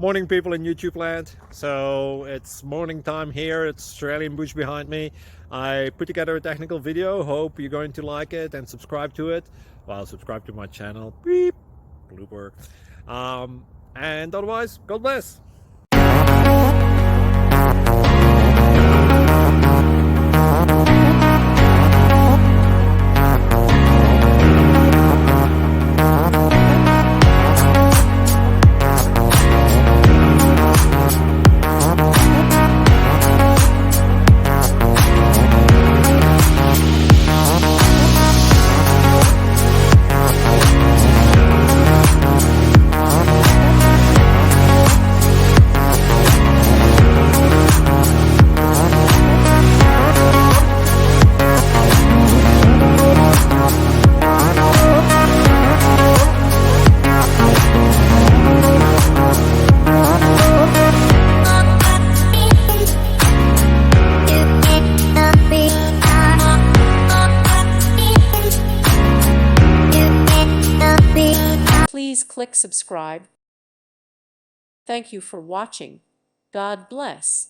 Morning, people in YouTube land. So it's morning time here. It's Australian bush behind me. I put together a technical video. Hope you're going to like it and subscribe to it. Well, subscribe to my channel. Beep. Blooper. And otherwise, God bless. Please click subscribe. Thank you for watching. God bless.